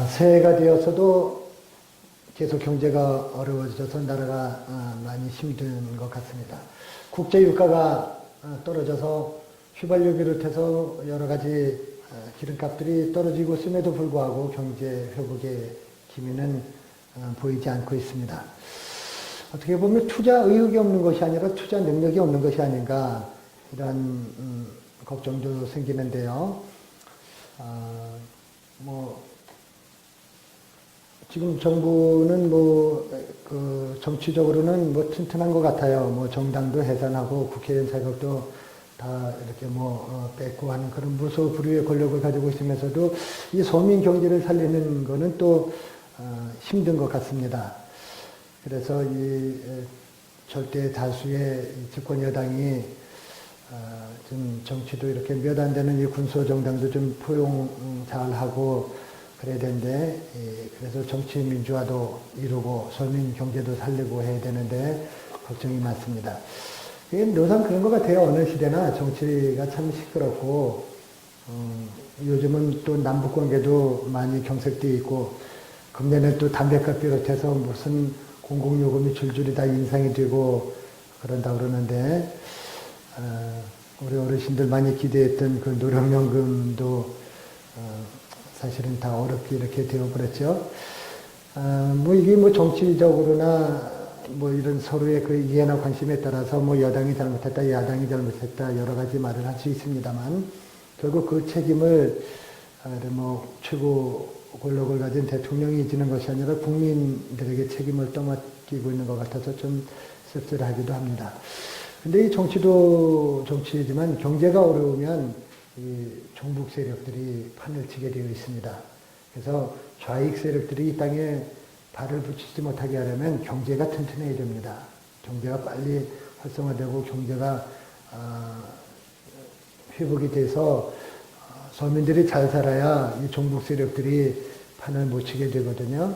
새해가 되어서도 계속 경제가 어려워져서 나라가 많이 힘든 것 같습니다. 국제 유가가 떨어져서 휘발유 비롯해서 여러 가지 기름값들이 떨어지고 있음에도 불구하고 경제 회복의 기미는 보이지 않고 있습니다. 어떻게 보면 투자 의욕이 없는 것이 아니라 투자 능력이 없는 것이 아닌가 이런 걱정도 생기는데요. 지금 정부는 정치적으로는 튼튼한 것 같아요. 정당도 해산하고 국회의원 자격도 다 이렇게 뺏고 하는 그런 무소불위의 권력을 가지고 있으면서도 이 서민 경제를 살리는 거는 또 힘든 것 같습니다. 그래서 이 절대 다수의 집권 여당이 좀 정치도 이렇게 몇 안 되는 이 군소 정당도 좀 포용 잘하고 그래야 되는데, 그래서 정치 민주화도 이루고 서민 경제도 살리고 해야 되는데 걱정이 많습니다. 늘상 그런 것 같아요. 어느 시대나 정치가 참 시끄럽고, 요즘은 또 남북 관계도 많이 경색되어 있고, 금년에 또 담배값 비롯해서 무슨 공공요금이 줄줄이 다 인상이 되고 그런다 그러는데, 우리 어르신들 많이 기대했던 그 노령연금도 사실은 다 어렵게 이렇게 되어버렸죠. 이게 정치적으로나 이런 서로의 그 이해나 관심에 따라서 여당이 잘못했다, 야당이 잘못했다, 여러 가지 말을 할 수 있습니다만, 결국 그 책임을, 최고 권력을 가진 대통령이 지는 것이 아니라 국민들에게 책임을 떠맡기고 있는 것 같아서 좀 씁쓸하기도 합니다. 근데 이 정치도 정치이지만 경제가 어려우면 이 종북 세력들이 판을 치게 되어 있습니다. 그래서 좌익 세력들이 이 땅에 발을 붙이지 못하게 하려면 경제가 튼튼해야 됩니다. 경제가 빨리 활성화되고 경제가 회복이 돼서 서민들이 잘 살아야 이 종북 세력들이 판을 못 치게 되거든요.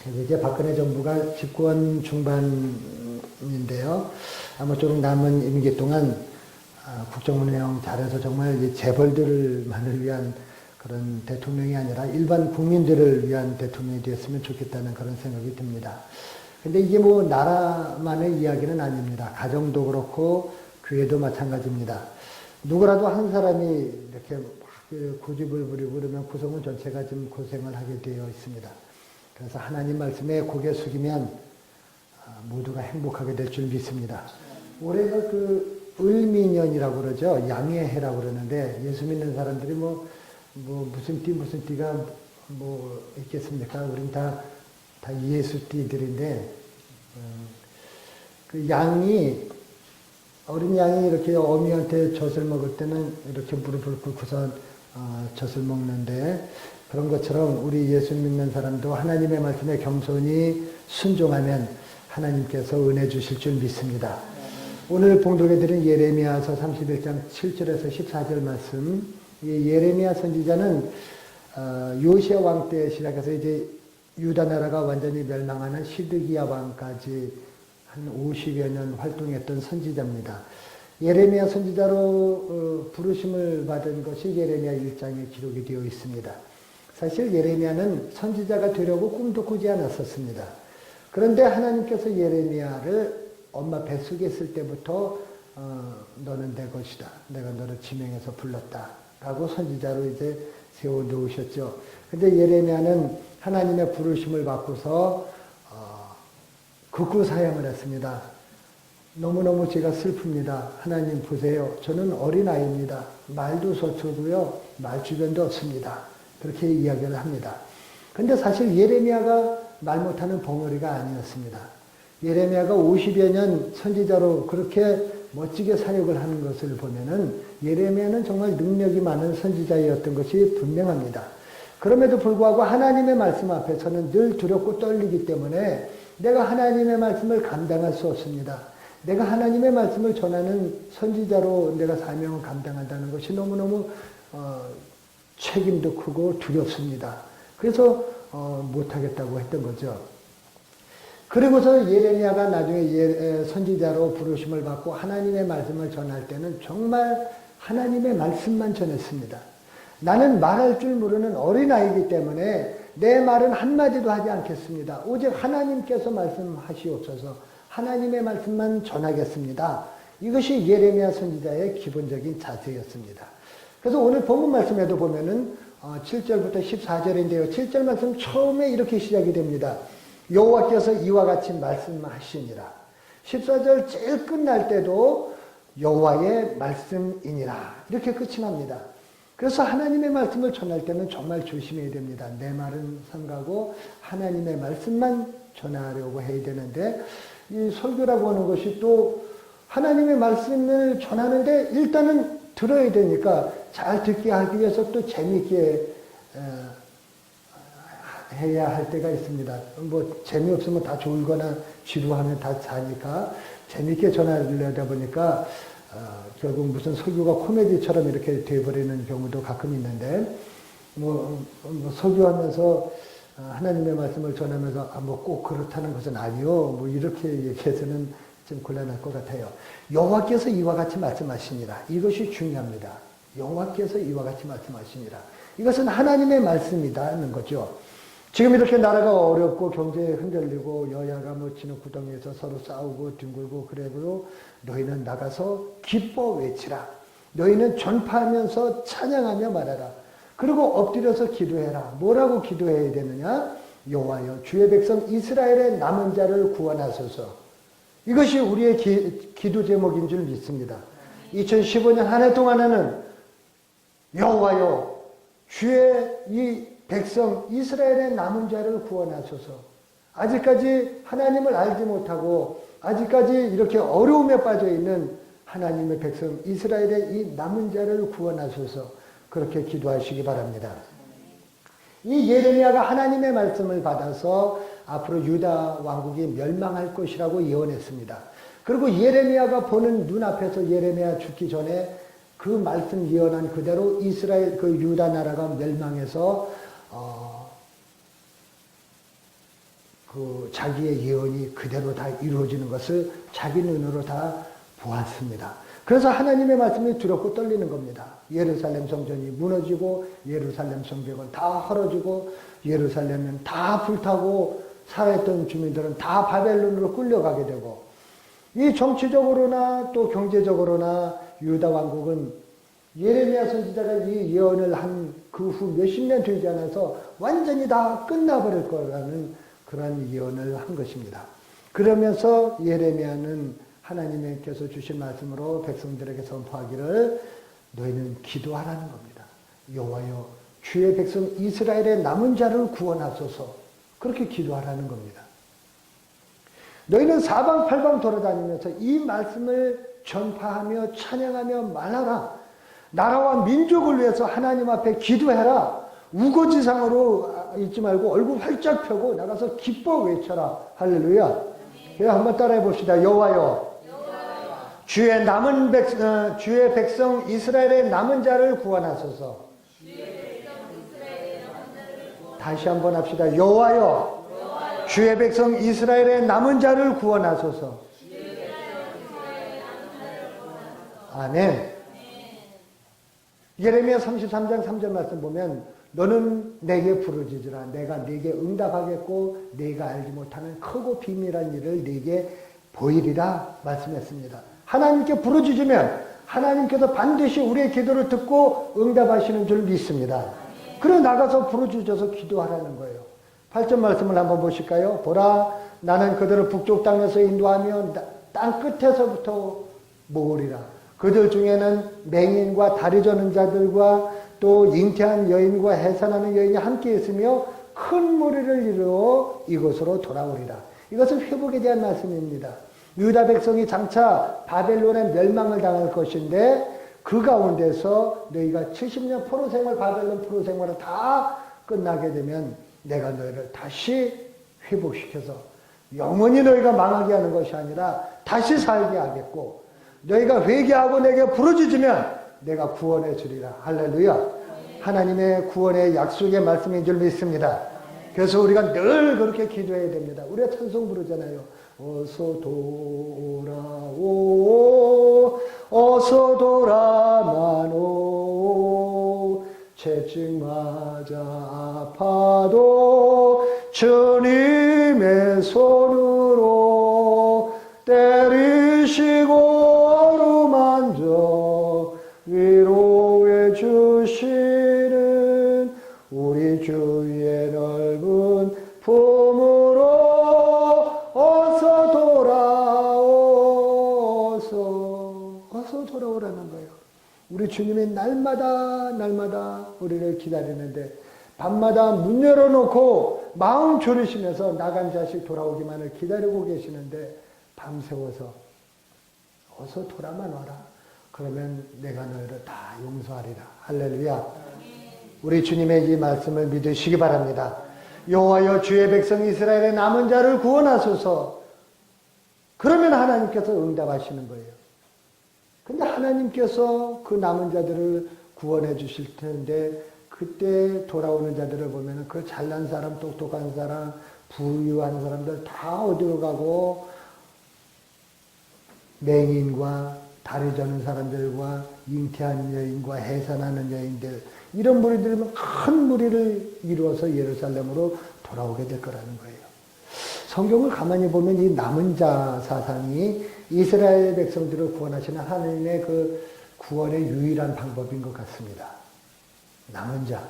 그래서 이제 박근혜 정부가 집권 중반인데요. 아무쪼록 남은 임기 동안 국정 운영 잘해서 정말 이 재벌들만을 위한 그런 대통령이 아니라 일반 국민들을 위한 대통령이 되었으면 좋겠다는 그런 생각이 듭니다. 근데 이게 나라만의 이야기는 아닙니다. 가정도 그렇고 교회도 마찬가지입니다. 누구라도 한 사람이 이렇게 고집을 부리고 그러면 구성원 전체가 좀 고생을 하게 되어 있습니다. 그래서 하나님 말씀에 고개 숙이면 모두가 행복하게 될 줄 믿습니다. 올해가 을미년이라고 그러죠. 양의 해라고 그러는데 예수 믿는 사람들이 무슨 띠가 있겠습니까? 우린 다 예수 띠들인데, 그 양이, 어린 양이 이렇게 어미한테 젖을 먹을 때는 이렇게 무릎을 꿇고서 젖을 먹는데, 그런 것처럼 우리 예수 믿는 사람도 하나님의 말씀에 겸손히 순종하면 하나님께서 은혜 주실 줄 믿습니다. 오늘 봉독해 드린 예레미야서 31장 7절에서 14절 말씀, 이 예레미야 선지자는 요시야 왕 때 시작해서 이제 유다 나라가 완전히 멸망하는 시드기야 왕까지 한 50여 년 활동했던 선지자입니다. 예레미야 선지자로 부르심을 받은 것이 예레미야 1장에 기록이 되어 있습니다. 사실 예레미야는 선지자가 되려고 꿈도 꾸지 않았었습니다. 그런데 하나님께서 예레미야를 엄마 뱃속에 있을 때부터 너는 내 것이다. 내가 너를 지명해서 불렀다. 라고 선지자로 이제 세워놓으셨죠. 근데 예레미야는 하나님의 부르심을 받고서 극구 사양을 했습니다. 너무너무 제가 슬픕니다. 하나님 보세요. 저는 어린아이입니다. 말도 서투고요. 말주변도 없습니다. 그렇게 이야기를 합니다. 근데 사실 예레미야가 말 못하는 벙어리가 아니었습니다. 예레미야가 50여 년 선지자로 그렇게 멋지게 사역을 하는 것을 보면은 예레미야는 정말 능력이 많은 선지자였던 것이 분명합니다. 그럼에도 불구하고 하나님의 말씀 앞에서는 늘 두렵고 떨리기 때문에 내가 하나님의 말씀을 감당할 수 없습니다. 내가 하나님의 말씀을 전하는 선지자로 내가 사명을 감당한다는 것이 너무너무 책임도 크고 두렵습니다. 그래서 못하겠다고 했던 거죠. 그리고서 예레미야가 나중에 선지자로 부르심을 받고 하나님의 말씀을 전할 때는 정말 하나님의 말씀만 전했습니다. 나는 말할 줄 모르는 어린아이이기 때문에 내 말은 한마디도 하지 않겠습니다. 오직 하나님께서 말씀하시옵소서. 하나님의 말씀만 전하겠습니다. 이것이 예레미야 선지자의 기본적인 자세였습니다. 그래서 오늘 본문 말씀에도 보면은 7절부터 14절인데요. 7절 말씀 처음에 이렇게 시작이 됩니다. 여호와께서 이와 같이 말씀하시니라. 14절 제일 끝날 때도 여호와의 말씀이니라. 이렇게 끝이 납니다. 그래서 하나님의 말씀을 전할 때는 정말 조심해야 됩니다. 내 말은 삼가고 하나님의 말씀만 전하려고 해야 되는데, 이 설교라고 하는 것이 또 하나님의 말씀을 전하는데 일단은 들어야 되니까 잘 듣게 하기 위해서 또 재미있게 해야 할 때가 있습니다. 뭐 재미없으면 다 졸거나 지루하면 다 자니까 재미있게 전하려다 보니까 결국 무슨 설교가 코미디처럼 이렇게 돼버리는 경우도 가끔 있는데, 뭐 설교하면서 하나님의 말씀을 전하면서 뭐 꼭 그렇다는 것은 아니요. 뭐 이렇게 얘기해서는 좀 곤란할 것 같아요. 여호와께서 이와 같이 말씀하시니라. 이것이 중요합니다. 여호와께서 이와 같이 말씀하시니라. 이것은 하나님의 말씀이다는 거죠. 지금 이렇게 나라가 어렵고 경제에 흔들리고 여야가 뭐 진흙구덩이에서 서로 싸우고 뒹굴고 그래도 너희는 나가서 기뻐 외치라. 너희는 전파하면서 찬양하며 말하라. 그리고 엎드려서 기도해라. 뭐라고 기도해야 되느냐? 여호와여 주의 백성 이스라엘의 남은 자를 구원하소서. 이것이 우리의 기도 제목인 줄 믿습니다. 2015년 한 해 동안에는 여호와여 주의 이 백성 이스라엘의 남은 자를 구원하소서. 아직까지 하나님을 알지 못하고 아직까지 이렇게 어려움에 빠져 있는 하나님의 백성 이스라엘의 이 남은 자를 구원하소서. 그렇게 기도하시기 바랍니다. 이 예레미야가 하나님의 말씀을 받아서 앞으로 유다 왕국이 멸망할 것이라고 예언했습니다. 그리고 예레미야가 보는 눈앞에서 예레미야 죽기 전에 그 말씀 예언한 그대로 이스라엘 그 유다 나라가 멸망해서 그 자기의 예언이 그대로 다 이루어지는 것을 자기 눈으로 다 보았습니다. 그래서 하나님의 말씀이 두렵고 떨리는 겁니다. 예루살렘 성전이 무너지고 예루살렘 성벽은 다 헐어지고 예루살렘은 다 불타고 살아있던 주민들은 다 바벨론으로 끌려가게 되고, 이 정치적으로나 또 경제적으로나 유다 왕국은 예레미야 선지자가 이 예언을 한 그 후 몇십 년 되지 않아서 완전히 다 끝나버릴 거라는 그런 예언을 한 것입니다. 그러면서 예레미야는 하나님께서 주신 말씀으로 백성들에게 선포하기를 너희는 기도하라는 겁니다. 여호와여 주의 백성 이스라엘의 남은 자를 구원하소서. 그렇게 기도하라는 겁니다. 너희는 사방팔방 돌아다니면서 이 말씀을 전파하며 찬양하며 말하라. 나라와 민족을 위해서 하나님 앞에 기도해라. 우거지상으로 있지 말고 얼굴 활짝 펴고 나가서 기뻐 외쳐라. 할렐루야. 네, 한번 따라해 봅시다. 여호와여 주의 백성 이스라엘의 남은 자를 구원하소서. 다시 한번 합시다. 여호와여 주의 백성 이스라엘의 남은 자를 구원하소서. 아멘. 예레미야 33장 3절 말씀 보면 너는 내게 부르짖으라. 내가 네게 응답하겠고 네가 알지 못하는 크고 비밀한 일을 네게 보이리라 말씀했습니다. 하나님께 부르짖으면 하나님께서 반드시 우리의 기도를 듣고 응답하시는 줄 믿습니다. 그래 나가서 부르짖어서 기도하라는 거예요. 8절 말씀을 한번 보실까요? 보라 나는 그들을 북쪽 땅에서 인도하며 땅 끝에서부터 모으리라. 그들 중에는 맹인과 다리 저는 자들과 또 잉태한 여인과 해산하는 여인이 함께 있으며 큰 무리를 이루어 이곳으로 돌아오리라. 이것은 회복에 대한 말씀입니다. 유다 백성이 장차 바벨론의 멸망을 당할 것인데 그 가운데서 너희가 70년 포로 생활, 바벨론 포로 생활을 다 끝나게 되면 내가 너희를 다시 회복시켜서 영원히 너희가 망하게 하는 것이 아니라 다시 살게 하겠고, 너희가 회개하고 내게 부르짖으면 내가 구원해 주리라. 할렐루야. 하나님의 구원의 약속의 말씀인 줄 믿습니다. 그래서 우리가 늘 그렇게 기도해야 됩니다. 우리가 찬송 부르잖아요. 어서 돌아오, 어서 돌아마노, 채찍 맞아 아파도 주님의 손으로 때리시고 어루만져 위로해 주시는 우리 주의 넓은 품으로 어서 돌아오라는 거예요. 우리 주님이 날마다 우리를 기다리는데 밤마다 문 열어놓고 마음 졸이시면서 나간 자식 돌아오기만을 기다리고 계시는데 밤새워서 어서 돌아만 와라. 그러면 내가 너희를 다 용서하리라. 할렐루야. 우리 주님의 이 말씀을 믿으시기 바랍니다. 여호와여 주의 백성 이스라엘의 남은 자를 구원하소서. 그러면 하나님께서 응답하시는 거예요. 근데 하나님께서 그 남은 자들을 구원해 주실 텐데 그때 돌아오는 자들을 보면 그 잘난 사람, 똑똑한 사람, 부유한 사람들 다 어디로 가고 맹인과 다리 저는 사람들과 잉태한 여인과 해산하는 여인들 이런 무리들은 큰 무리를 이루어서 예루살렘으로 돌아오게 될 거라는 거예요. 성경을 가만히 보면 이 남은 자 사상이 이스라엘 백성들을 구원하시는 하나님의 그 구원의 유일한 방법인 것 같습니다. 남은 자.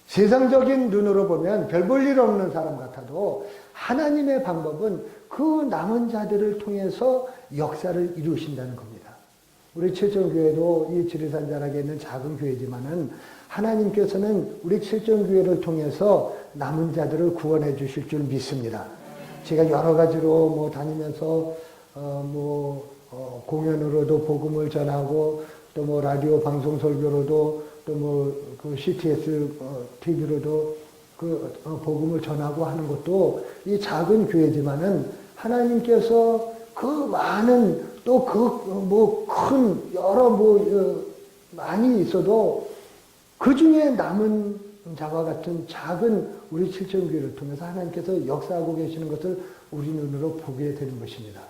세상적인 눈으로 보면 별 볼 일 없는 사람 같아도 하나님의 방법은 그 남은 자들을 통해서 역사를 이루신다는 겁니다. 우리 칠정교회도 이 지리산 자락에 있는 작은 교회지만은 하나님께서는 우리 칠정교회를 통해서 남은 자들을 구원해 주실 줄 믿습니다. 제가 여러 가지로 뭐 다니면서 공연으로도 복음을 전하고 또 뭐 라디오 방송 설교로도 또 뭐 그 CTS TV로도 그 복음을 전하고 하는 것도 이 작은 교회지만은 하나님께서 그 많은 또 그 큰 여러 많이 있어도 그 중에 남은 자와 같은 작은 우리 칠정교회를 통해서 하나님께서 역사하고 계시는 것을 우리 눈으로 보게 되는 것입니다.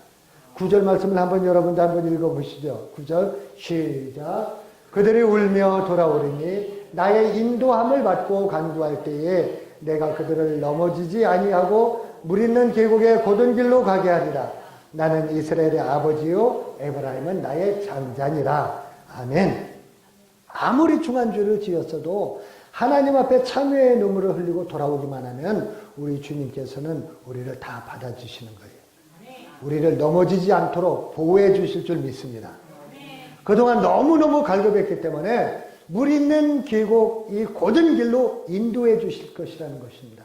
9절 말씀을 한번 여러분도 한번 읽어보시죠. 9절 시작. 그들이 울며 돌아오리니 나의 인도함을 받고 간구할 때에 내가 그들을 넘어지지 아니하고 물 있는 계곡의 곧은 길로 가게 하리라. 나는 이스라엘의 아버지요 에브라임은 나의 장자니라. 아멘. 아무리 중한 죄를 지었어도 하나님 앞에 참회의 눈물을 흘리고 돌아오기만 하면 우리 주님께서는 우리를 다 받아주시는 거예요. 우리를 넘어지지 않도록 보호해 주실 줄 믿습니다. 그동안 너무너무 갈급했기 때문에 물 있는 계곡 이 곧은 길로 인도해 주실 것이라는 것입니다.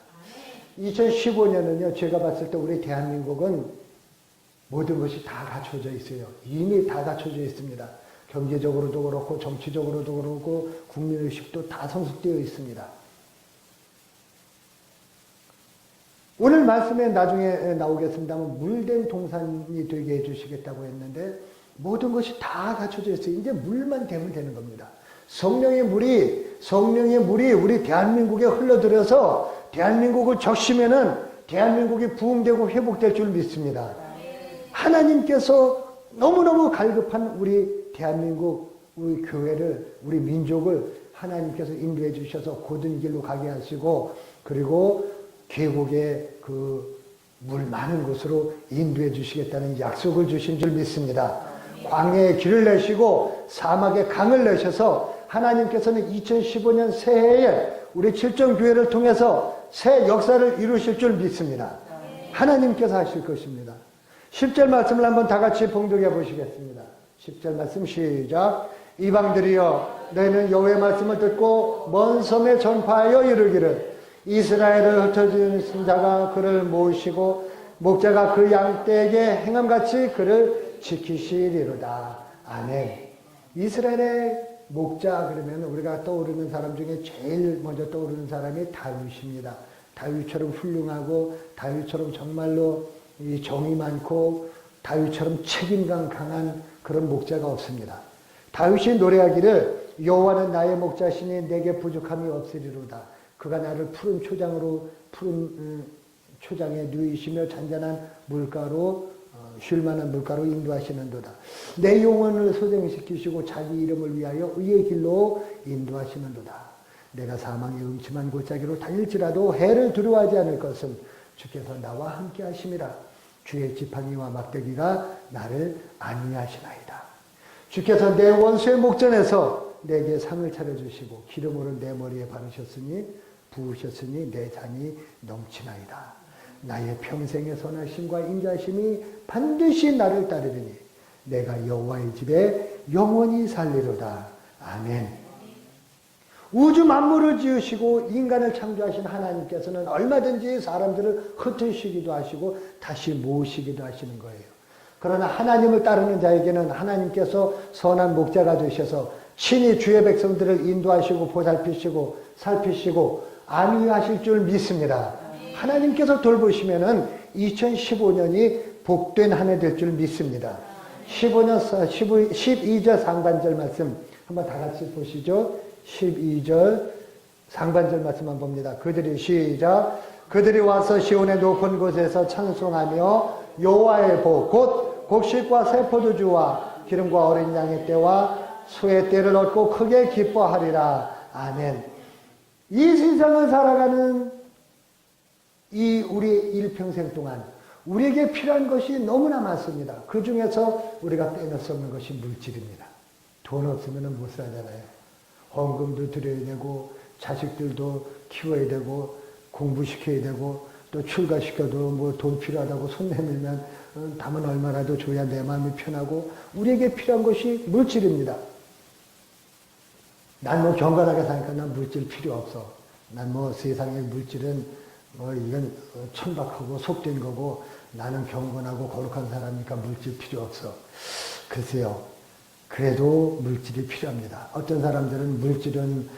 2015년은요 제가 봤을 때 우리 대한민국은 모든 것이 다 갖춰져 있어요. 이미 다 갖춰져 있습니다. 경제적으로도 그렇고 정치적으로도 그렇고 국민의식도 다 성숙되어 있습니다. 오늘 말씀에 나중에 나오겠습니다만 물된 동산이 되게 해주시겠다고 했는데 모든 것이 다 갖춰져 있어요. 이제 물만 되면 되는 겁니다. 성령의 물이 우리 대한민국에 흘러들어서 대한민국을 적시면은 대한민국이 부흥되고 회복될 줄 믿습니다. 하나님께서 너무너무 갈급한 우리 대한민국, 우리 교회를, 우리 민족을 하나님께서 인도해 주셔서 곧은 길로 가게 하시고 그리고 계곡에 그 물 많은 곳으로 인도해 주시겠다는 약속을 주신 줄 믿습니다. 광야에 길을 내시고 사막에 강을 내셔서 하나님께서는 2015년 새해에 우리 칠정교회를 통해서 새 역사를 이루실 줄 믿습니다. 하나님께서 하실 것입니다. 10절 말씀을 한번 다 같이 봉독해 보시겠습니다. 10절 말씀 시작. 이방들이여 너희는 여호와의 말씀을 듣고 먼 섬에 전파하여 이르기를 이스라엘을 흩어진 자가 그를 모으시고 목자가 그 양떼에게 행함같이 그를 지키시리로다. 아멘. 이스라엘의 목자 그러면 우리가 떠오르는 사람 중에 제일 먼저 떠오르는 사람이 다윗입니다. 다윗처럼 훌륭하고 다윗처럼 정말로 이 정이 많고 다윗처럼 책임감 강한 그런 목자가 없습니다. 다윗이 노래하기를 여호와는 나의 목자시니 내게 부족함이 없으리로다. 그가 나를 푸른 초장에 누이시며 잔잔한 물가로 쉴 만한 물가로 인도하시는도다. 내 영혼을 소생시키시고 자기 이름을 위하여 의의 길로 인도하시는도다. 내가 사망의 음침한 골짜기로 다닐지라도 해를 두려워하지 않을 것은 주께서 나와 함께 하심이라. 주의 지팡이와 막대기가 나를 안위하시나이다. 주께서 내 원수의 목전에서 내게 상을 차려주시고 기름으로 내 머리에 바르셨으니 부으셨으니 내 잔이 넘치나이다. 나의 평생의 선하심과 인자심이 반드시 나를 따르리니 내가 여호와의 집에 영원히 살리로다. 아멘. 우주 만물을 지으시고 인간을 창조하신 하나님께서는 얼마든지 사람들을 흩으시기도 하시고 다시 모으시기도 하시는 거예요. 그러나 하나님을 따르는 자에게는 하나님께서 선한 목자가 되셔서 친히 주의 백성들을 인도하시고 보살피시고 살피시고 안위하실 줄 믿습니다. 하나님께서 돌보시면은 2015년이 복된 한 해 될 줄 믿습니다. 12절 상반절 말씀 한번 다 같이 보시죠. 12절 상반절 말씀만 봅니다. 그들이 시작. 그들이 와서 시온의 높은 곳에서 찬송하며 여호와의 복 곧 곡식과 새 포도주와 기름과 어린 양의 때와 소의 때를 얻고 크게 기뻐하리라. 아멘. 이 세상을 살아가는 이 우리 일평생 동안 우리에게 필요한 것이 너무나 많습니다. 그 중에서 우리가 빼놓을 수 없는 것이 물질입니다. 돈 없으면 못 살잖아요. 헌금도 드려야 되고 자식들도 키워야 되고 공부시켜야 되고 또 출가시켜도 뭐 돈 필요하다고 손 내밀면 담은 얼마라도 줘야 내 마음이 편하고 우리에게 필요한 것이 물질입니다. 난 뭐 경건하게 사니까 난 물질 필요 없어. 난 뭐 세상의 물질은 뭐 이건 천박하고 속된 거고 나는 경건하고 거룩한 사람이니까 물질 필요 없어. 글쎄요. 그래도 물질이 필요합니다. 어떤 사람들은 물질은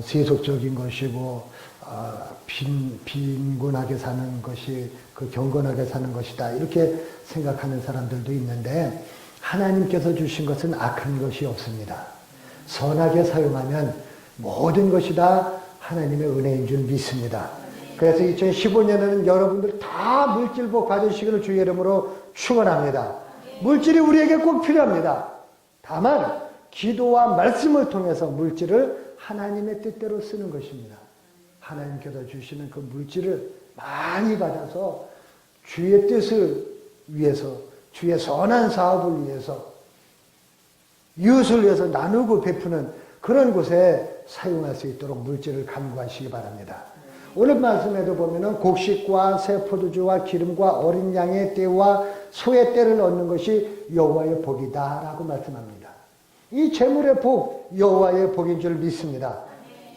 세속적인 것이고 빈곤하게 사는 것이 그 경건하게 사는 것이다. 이렇게 생각하는 사람들도 있는데 하나님께서 주신 것은 악한 것이 없습니다. 선하게 사용하면 모든 것이 다 하나님의 은혜인 줄 믿습니다. 그래서 2015년에는 여러분들 다 물질복 받으시기를 주의 이름으로 축원합니다. 물질이 우리에게 꼭 필요합니다. 다만 기도와 말씀을 통해서 물질을 하나님의 뜻대로 쓰는 것입니다. 하나님께서 주시는 그 물질을 많이 받아서 주의 뜻을 위해서 주의 선한 사업을 위해서 이웃을 위해서 나누고 베푸는 그런 곳에 사용할 수 있도록 물질을 간구하시기 바랍니다. 오늘 말씀에도 보면은 곡식과 새 포도주와 기름과 어린 양의 떼와 소의 떼를 얻는 것이 여호와의 복이다라고 말씀합니다. 이 재물의 복, 여호와의 복인 줄 믿습니다.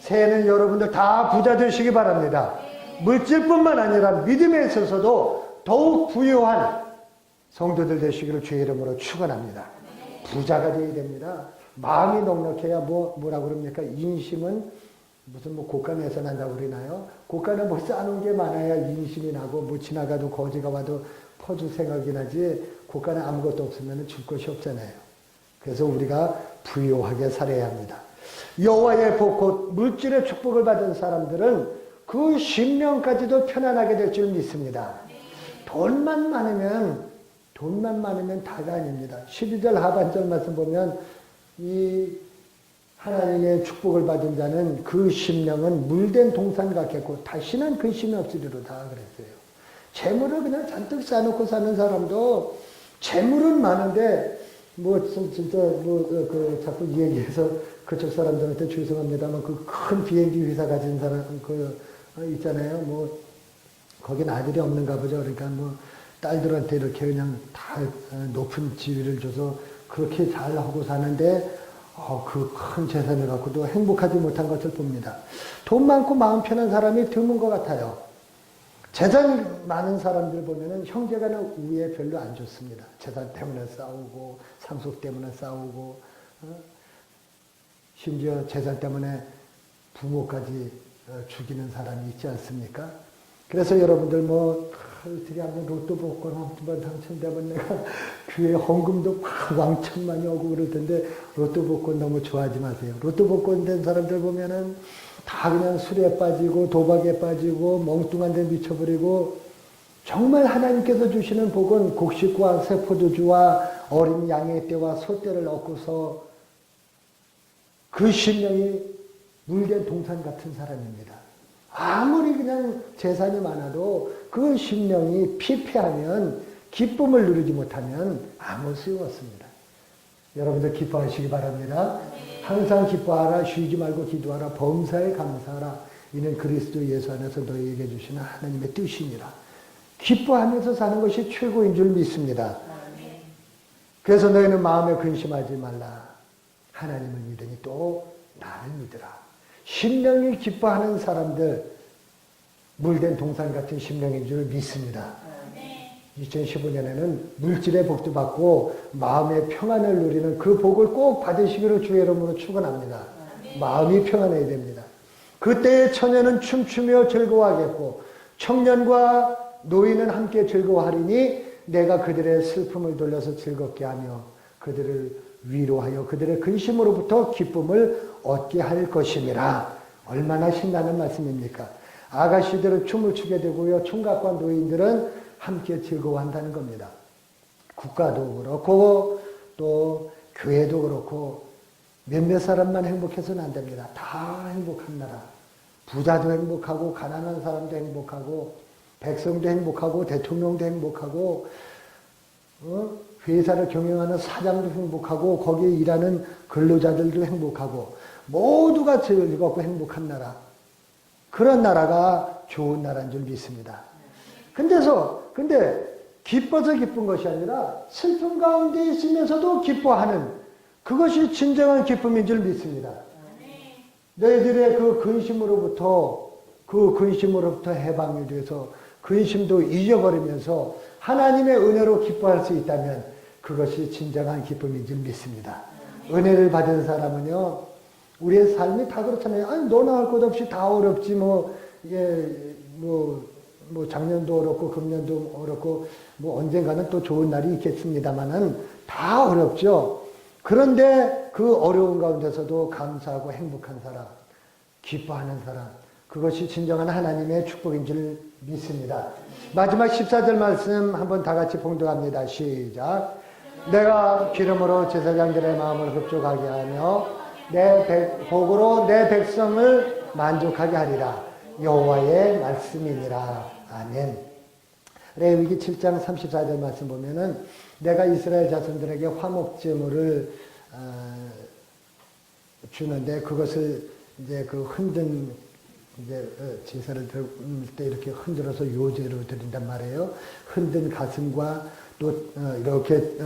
새해는 여러분들 다 부자 되시기 바랍니다. 물질뿐만 아니라 믿음에 있어서도 더욱 부유한 성도들 되시기를 주의 이름으로 축원합니다. 부자가 되어야 됩니다. 마음이 넉넉해야 뭐라고 그럽니까? 인심은 무슨 뭐 곳간에서 난다고 그러나요? 곳간에 뭐 쌓아놓은 게 많아야 인심이 나고 뭐 지나가도 거지가 와도 퍼줄 생각이 나지 곳간에 아무것도 없으면 줄 것이 없잖아요. 그래서 우리가 부유하게 살아야 합니다. 여호와의 복 곧 물질의 축복을 받은 사람들은 그 심령까지도 편안하게 될 줄 믿습니다. 돈만 많으면 다가 아닙니다. 12절 하반절 말씀 보면 이 하나님의 축복을 받은 자는 그 심령은 물된 동산 같겠고 다시는 근심이 없으리로다 그랬어요. 재물을 그냥 잔뜩 쌓아놓고 사는 사람도 재물은 많은데 뭐 진짜 그 자꾸 이 얘기해서 그쪽 사람들한테 죄송합니다만 그 큰 비행기 회사 가진 사람 있잖아요. 뭐 거긴 아들이 없는가 보죠. 그러니까 뭐 딸들한테 이렇게 그냥 다 높은 지위를 줘서 그렇게 잘 하고 사는데 그 큰 재산을 갖고도 행복하지 못한 것을 봅니다. 돈 많고 마음 편한 사람이 드문 것 같아요. 재산 많은 사람들 보면은 형제간의 우애 별로 안 좋습니다. 재산 때문에 싸우고 상속 때문에 싸우고 심지어 재산 때문에 부모까지 죽이는 사람이 있지 않습니까? 그래서 여러분들 어떻게 하면 로또 복권 한번 당첨되면 내가 교회 헌금도 왕창 많이 오고 그럴 텐데 로또 복권 너무 좋아하지 마세요. 로또 복권 된 사람들 보면은 다 그냥 술에 빠지고 도박에 빠지고 멍뚱한 데 미쳐버리고 정말 하나님께서 주시는 복은 곡식과 새포도주와 어린 양의 떼와 소떼를 얻고서 그 심령이 물된 동산 같은 사람입니다. 아무리 그냥 재산이 많아도 그 심령이 피폐하면, 기쁨을 누리지 못하면 아무 소용없습니다. 여러분들 기뻐하시기 바랍니다. 항상 기뻐하라, 쉬지 말고 기도하라, 범사에 감사하라. 이는 그리스도 예수 안에서 너희에게 주시는 하나님의 뜻이니라. 기뻐하면서 사는 것이 최고인 줄 믿습니다. 그래서 너희는 마음에 근심하지 말라. 하나님을 믿으니 또 나를 믿으라. 심령이 기뻐하는 사람들, 물된 동산 같은 심령인 줄 믿습니다. 2015년에는 물질의 복도 받고 마음의 평안을 누리는 그 복을 꼭 받으시기를 주의 이름으로 축원합니다. 마음이 평안해야 됩니다. 그때의 처녀는 춤추며 즐거워하겠고 청년과 노인은 함께 즐거워하리니 내가 그들의 슬픔을 돌려서 즐겁게 하며 그들을 위로하여 그들의 근심으로부터 기쁨을 얻게 할 것임이라. 얼마나 신나는 말씀입니까? 아가씨들은 춤을 추게 되고요. 총각과 노인들은 함께 즐거워한다는 겁니다. 국가도 그렇고 또 교회도 그렇고 몇몇 사람만 행복해서는 안 됩니다. 다 행복한 나라. 부자도 행복하고 가난한 사람도 행복하고 백성도 행복하고 대통령도 행복하고 회사를 경영하는 사장도 행복하고 거기에 일하는 근로자들도 행복하고 모두가 즐겁고 행복한 나라. 그런 나라가 좋은 나라인 줄 믿습니다. 근데 기뻐서 기쁜 것이 아니라 슬픔 가운데 있으면서도 기뻐하는 그것이 진정한 기쁨인 줄 믿습니다. 너희들의 그 근심으로부터 해방이 돼서 근심도 잊어버리면서 하나님의 은혜로 기뻐할 수 있다면 그것이 진정한 기쁨인 줄 믿습니다. 은혜를 받은 사람은요, 우리의 삶이 다 그렇잖아요. 아니, 너나 할 것 없이 다 어렵지, 작년도 어렵고, 금년도 어렵고, 언젠가는 또 좋은 날이 있겠습니다만은 다 어렵죠. 그런데 그 어려운 가운데서도 감사하고 행복한 사람, 기뻐하는 사람, 그것이 진정한 하나님의 축복인 줄 믿습니다. 마지막 14절 말씀 한번 다 같이 봉독합니다. 시작. 내가 기름으로 제사장들의 마음을 흡족하게 하며 복으로 내 백성을 만족하게 하리라. 여호와의 말씀이니라. 아멘. 레위기 7장 34절 말씀 보면은 내가 이스라엘 자손들에게 화목제물을 주는데 그것을 이제 그 흔든 제사를 드릴 때 이렇게 흔들어서 요제로 드린단 말이에요. 흔든 가슴과 또 이렇게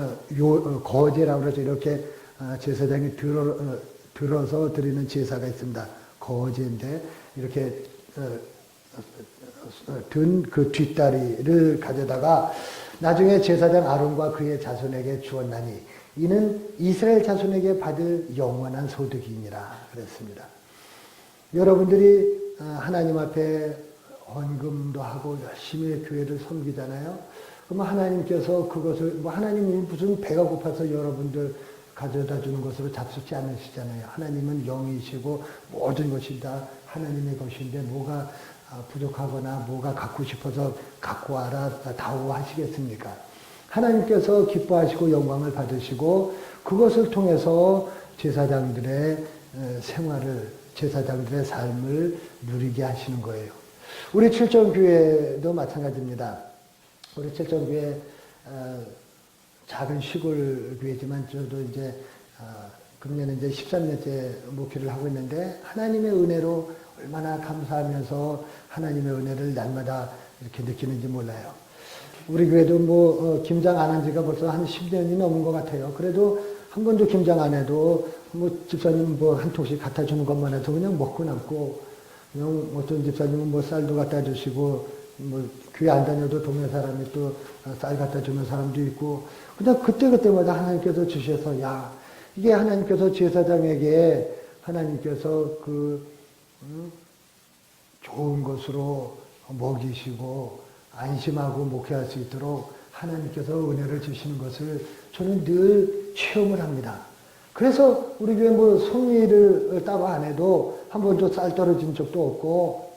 거제라고 그래서 이렇게 제사장이 들어서 드리는 제사가 있습니다. 거제인데 이렇게 든 그 뒷다리를 가져다가 나중에 제사장 아론과 그의 자손에게 주었나니 이는 이스라엘 자손에게 받을 영원한 소득이니라 그랬습니다. 여러분들이 하나님 앞에 헌금도 하고 열심히 교회를 섬기잖아요. 그러면 하나님께서 그것을 하나님이 무슨 배가 고파서 여러분들 가져다 주는 것으로 잡수지 않으시잖아요. 하나님은 영이시고 모든 것이 다 하나님의 것인데 뭐가 부족하거나 뭐가 갖고 싶어서 갖고 와라 다오 하시겠습니까? 하나님께서 기뻐하시고 영광을 받으시고 그것을 통해서 제사장들의 생활을, 제사장들의 삶을 누리게 하시는 거예요. 우리 칠정교회도 마찬가지입니다. 우리 칠정교회 작은 시골 교회지만 저도 이제 금년에 이제 13년째 목회를 하고 있는데 하나님의 은혜로 얼마나 감사하면서 하나님의 은혜를 날마다 이렇게 느끼는지 몰라요. 우리 교회도 김장 안 한 지가 벌써 한 10년이 넘은 것 같아요. 그래도 한 번도 김장 안 해도 집사님 한 통씩 갖다 주는 것만 해도 그냥 먹고 남고, 그냥 어떤 집사님은 쌀도 갖다 주시고, 교회 안 다녀도 동네 사람이 또 쌀 갖다 주는 사람도 있고, 그냥 그때그때마다 하나님께서 주셔서, 이게 하나님께서 제사장에게 하나님께서 좋은 것으로 먹이시고 안심하고 목회할 수 있도록 하나님께서 은혜를 주시는 것을 저는 늘 체험을 합니다. 그래서 우리 교회 송이를 따로 안 해도 한 번도 쌀 떨어진 적도 없고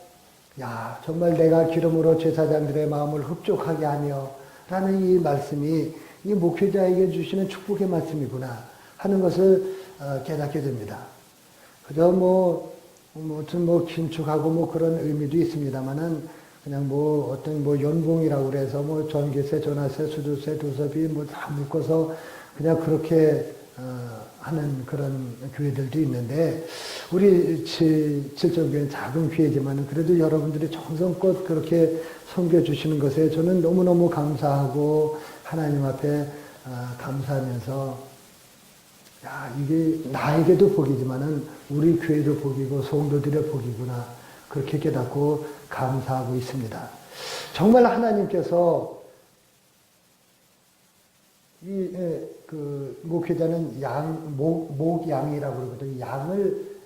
야, 정말 내가 기름으로 제사장들의 마음을 흡족하게 하며 라는 이 말씀이 이 목회자에게 주시는 축복의 말씀이구나 하는 것을 깨닫게 됩니다. 그저 무슨 긴축하고 그런 의미도 있습니다만은 그냥 어떤 연봉이라고 그래서 전기세, 전화세, 수도세, 도서비 다 묶어서 그냥 그렇게 하는 그런 교회들도 있는데 우리 칠정교회는 작은 교회지만 그래도 여러분들이 정성껏 그렇게 섬겨주시는 것에 저는 너무너무 감사하고 하나님 앞에 감사하면서 야, 이게 나에게도 복이지만은 우리 교회도 복이고 성도들의 복이구나 그렇게 깨닫고 감사하고 있습니다. 정말 하나님께서 목회자는 목양이라고 그러거든요. 양을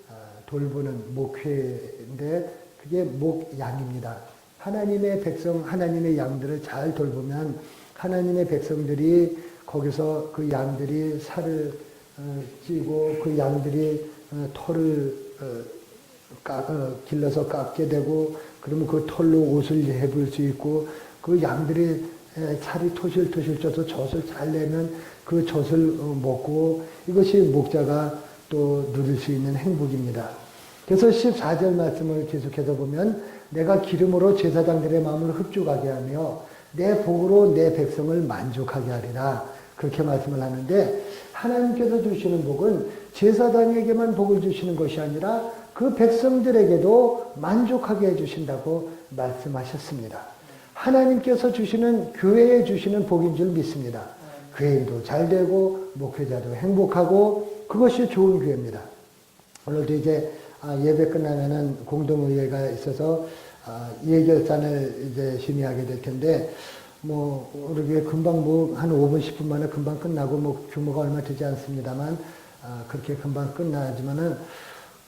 돌보는 목회인데 그게 목양입니다. 하나님의 백성, 하나님의 양들을 잘 돌보면 하나님의 백성들이 거기서 그 양들이 살을 찌고 그 양들이 털을 길러서 깎게 되고 그러면 그 털로 옷을 입을 수 있고 그 양들이 살이 토실토실 쪄서 젖을 잘 내면 그 젖을 먹고 이것이 목자가 또 누릴 수 있는 행복입니다. 그래서 14절 말씀을 계속해서 보면 내가 기름으로 제사장들의 마음을 흡족하게 하며 내 복으로 내 백성을 만족하게 하리라 그렇게 말씀을 하는데 하나님께서 주시는 복은 제사장에게만 복을 주시는 것이 아니라 그 백성들에게도 만족하게 해주신다고 말씀하셨습니다. 하나님께서 주시는 교회에 주시는 복인 줄 믿습니다. 교회인도 잘 되고 목회자도 행복하고 그것이 좋은 교회입니다. 오늘도 이제 예배 끝나면은 공동의회가 있어서 예결산을 이제 심의하게 될 텐데 우리 금방 한 5분 10분 만에 금방 끝나고 규모가 얼마 되지 않습니다만 그렇게 금방 끝나지만은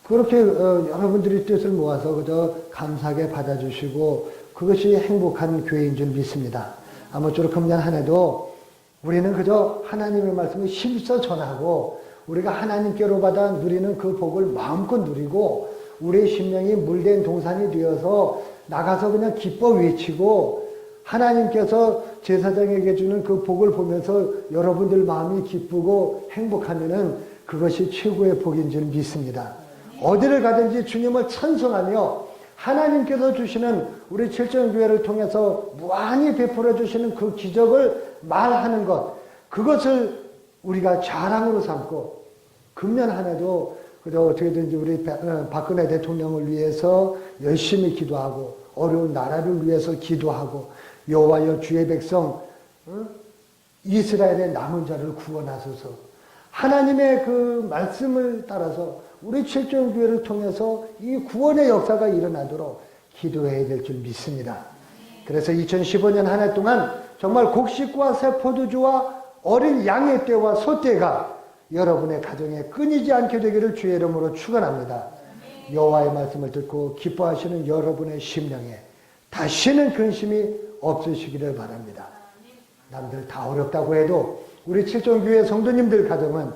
그렇게 여러분들이 뜻을 모아서 그저 감사하게 받아주시고 그것이 행복한 교회인 줄 믿습니다. 아무쪼록 금년 한 해도 우리는 그저 하나님의 말씀을 힘써 전하고 우리가 하나님께로 받아 누리는 그 복을 마음껏 누리고 우리의 심령이 물된 동산이 되어서 나가서 그냥 기뻐 외치고 하나님께서 제사장에게 주는 그 복을 보면서 여러분들 마음이 기쁘고 행복하면은 그것이 최고의 복인 줄 믿습니다. 어디를 가든지 주님을 찬송하며 하나님께서 주시는 우리 칠정교회를 통해서 무한히 베풀어 주시는 그 기적을 말하는 것, 그것을 우리가 자랑으로 삼고 금년 한 해도 그저 어떻게든지 우리 박근혜 대통령을 위해서 열심히 기도하고 어려운 나라를 위해서 기도하고 여호와여 주의 백성 이스라엘의 남은 자를 구원하소서 하나님의 그 말씀을 따라서 우리 칠정교회를 통해서 이 구원의 역사가 일어나도록 기도해야 될 줄 믿습니다. 그래서 2015년 한 해 동안 정말 곡식과 새 포도주와 어린 양의 떼와 소떼가 여러분의 가정에 끊이지 않게 되기를 주의 이름으로 축원합니다. 여호와의 말씀을 듣고 기뻐하시는 여러분의 심령에 다시는 근심이 없으시기를 바랍니다. 남들 다 어렵다고 해도 우리 칠정교회 성도님들 가정은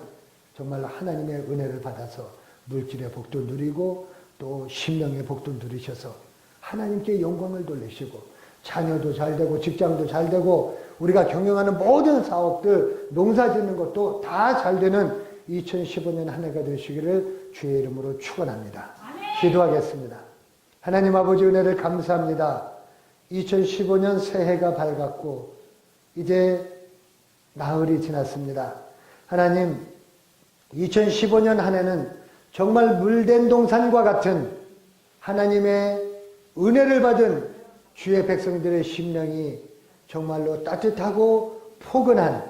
정말 하나님의 은혜를 받아서 물질의 복도 누리고 또 심령의 복도 누리셔서 하나님께 영광을 돌리시고 자녀도 잘 되고 직장도 잘 되고 우리가 경영하는 모든 사업들 농사 짓는 것도 다 잘 되는 2015년 한 해가 되시기를 주의 이름으로 축원합니다. 기도하겠습니다. 하나님 아버지 은혜를 감사합니다. 2015년 새해가 밝았고 이제 나흘이 지났습니다. 하나님 2015년 한 해는 정말 물된 동산과 같은 하나님의 은혜를 받은 주의 백성들의 심령이 정말로 따뜻하고 포근한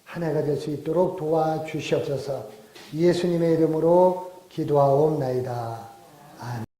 한 해가 될 수 있도록 도와주시옵소서. 예수님의 이름으로 기도하옵나이다. 아멘.